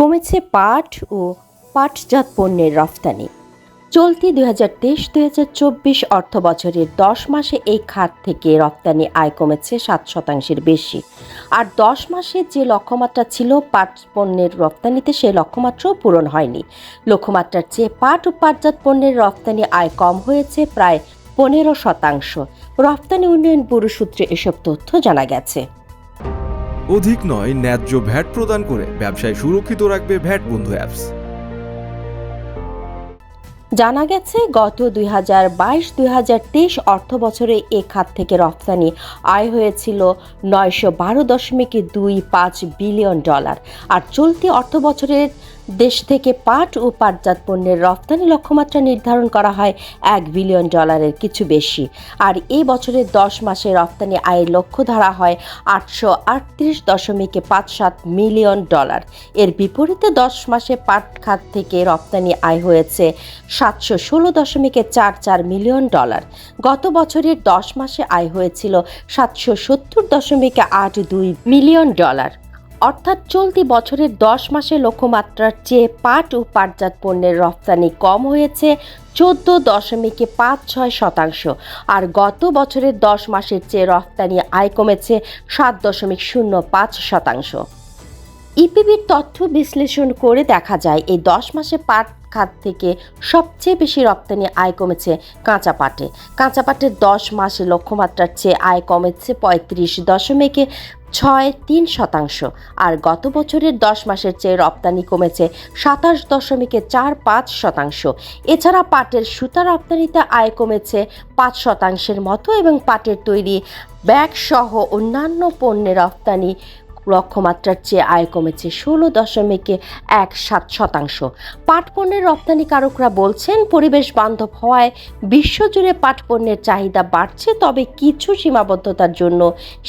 কমেছে পাট ও পাটজাত পণ্যের রফতানি। চলতি ২০২৩-২০২৪ অর্থবছরের ১০ মাসে এই খাত থেকে রপ্তানি আয় কমেছে ৭% বেশি। আর ১০ মাসে যে লক্ষ্যমাত্রা ছিল পাট পণ্যের রপ্তানিতে, সেই লক্ষ্যমাত্রাও পূরণ হয়নি। লক্ষ্যমাত্রার চেয়ে পাট ও পাটজাত পণ্যের রপ্তানি আয় কম হয়েছে প্রায় ১৫%। রপ্তানি উন্নয়ন ব্যুরো সূত্রে এসব তথ্য জানা গেছে। অধিক নয়, ন্যায্য ভ্যাট প্রদান করে ব্যবসায় সুরক্ষিত রাখবে ভ্যাট বন্ধু অ্যাপস। জানা গেছে, গত ২০২২-২০২৩ অর্থবছরে এ খাত থেকে রপ্তানি আয় হয়েছিল $৯১২.25 বিলিয়ন। আর চলতি অর্থবছরের দেশ থেকে পাট ও পাটজাত পণ্যের রপ্তানি লক্ষ্যমাত্রা নির্ধারণ করা হয় $1 বিলিয়ন কিছু বেশি। আর এই বছরের ১০ মাসে রপ্তানি আয়ের লক্ষ্য ধরা হয় $৮৩.57 মিলিয়ন। এর বিপরীতে ১০ মাসে পাট খাত থেকে রপ্তানি আয় হয়েছে $৭১৬.৪৪ মিলিয়ন। গত বছরের ১০ মাসে আয় হয়েছিল $৭৭০.৮২ মিলিয়ন। অর্থাৎ চলতি বছরের ১০ মাসে লক্ষ্যমাত্রার চেয়ে পাট ও পাটজাত পণ্যের রপ্তানি কম হয়েছে ১৪.৫৬%। আর গত বছরের ১০ মাসের চেয়ে রপ্তানি আয় কমেছে ৭.০৫%। ইপিবির তথ্য বিশ্লেষণ করে দেখা যায়, এই ১০ মাসে পাট খাত থেকে সবচেয়ে বেশি রপ্তানি আয় কমেছে কাঁচা পাটে। কাঁচা পাটের ১০ মাসে লক্ষ্যমাত্রার চেয়ে আয় কমেছে ৩৫.৬৩%। আর গত বছরের ১০ মাসের চেয়ে রপ্তানি কমেছে ২৭.৪৫%। এছাড়া পাটের সুতা রপ্তানিতে আয় কমেছে ৫% মতো এবং পাটের তৈরি ব্যাগ সহ অন্যান্য পণ্যের রপ্তানি লক্ষ্যমাত্রার চেয়ে আয় কমেছে ১৬.১৭%। পাট পণ্যের রপ্তানিকারকরা বলছেন, পরিবেশ বান্ধব হওয়ায় বিশ্বজুড়ে পাট পণ্যের চাহিদা বাড়ছে, তবে কিছু সীমাবদ্ধতার জন্য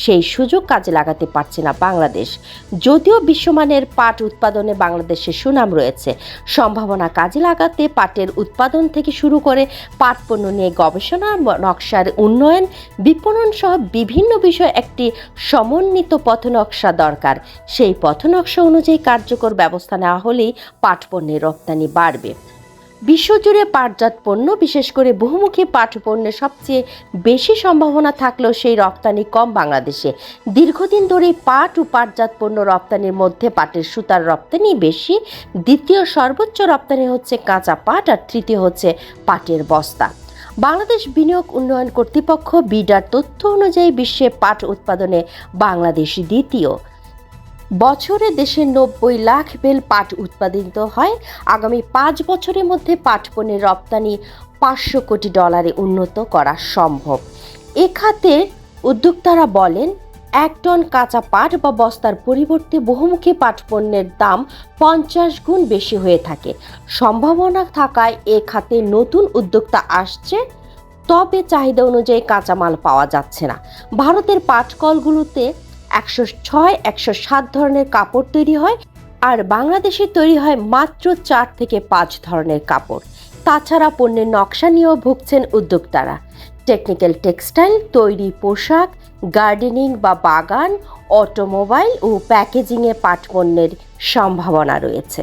সেই সুযোগ কাজে লাগাতে পারছে না বাংলাদেশ। যদিও বিশ্বমানের পাট উৎপাদনে বাংলাদেশের সুনাম রয়েছে, সম্ভাবনা কাজে লাগাতে পাটের উৎপাদন থেকে শুরু করে পাট পণ্য নিয়ে গবেষণা, নকশার উন্নয়ন, বিপণন সহ বিভিন্ন বিষয়ে একটি সমন্বিত পথনকশা দরকার। সেই পথনকশা অনুযায়ী কার্যকর ব্যবস্থা নেওয়া হলেই পাট পণ্যের রপ্তানি বাড়বে। বিশ্বজুড়ে পাটজাত পণ্য, বিশেষ করে বহুমুখী পাট পণ্যের সবচেয়ে বেশি সম্ভাবনা থাকলেও সেই রপ্তানি কম বাংলাদেশে। দীর্ঘদিন ধরেই পাট ও পাটজাত পণ্য রপ্তানির মধ্যে পাটের সুতার রপ্তানি বেশি। দ্বিতীয় সর্বোচ্চ রপ্তানি হচ্ছে কাঁচা পাট, আর তৃতীয় হচ্ছে পাটের বস্তা। বাংলাদেশ বিনিয়োগ উন্নয়ন কর্তৃপক্ষ বিডার তথ্য অনুযায়ী বিশ্বে পাট উৎপাদনে বাংলাদেশ দ্বিতীয়। বছরে দেশে ৯০ লাখ বেল পাট উৎপাদিত হয়। আগামী ৫ বছরের মধ্যে পাট পণ্যের রপ্তানি $৫০০ কোটি উন্নত করা সম্ভব। এ খাতে উদ্যোক্তারা বলেন, ১ টন কাঁচা পাট বা বস্তার পরিবর্তে বহুমুখী পাট পণ্যের দাম ৫০ গুণ বেশি হয়ে থাকে। সম্ভাবনা থাকায় এ খাতে নতুন উদ্যোক্তা আসছে, তবে চাহিদা অনুযায়ী কাঁচামাল পাওয়া যাচ্ছে না। ভারতের পাট কলগুলোতে ১০৬-১০৭ ধরনের কাপড় তৈরি হয়, আর বাংলাদেশে তৈরি হয় মাত্র ৪ থেকে ৫ ধরনের কাপড়। তাছাড়া পণ্যের নকশা নিয়েও ভুগছেন উদ্যোক্তারা। টেকনিক্যাল টেক্সটাইল, তৈরি পোশাক, গার্ডেনিং বা বাগান, অটোমোবাইল ও প্যাকেজিংয়ে পাট পণ্যের সম্ভাবনা রয়েছে।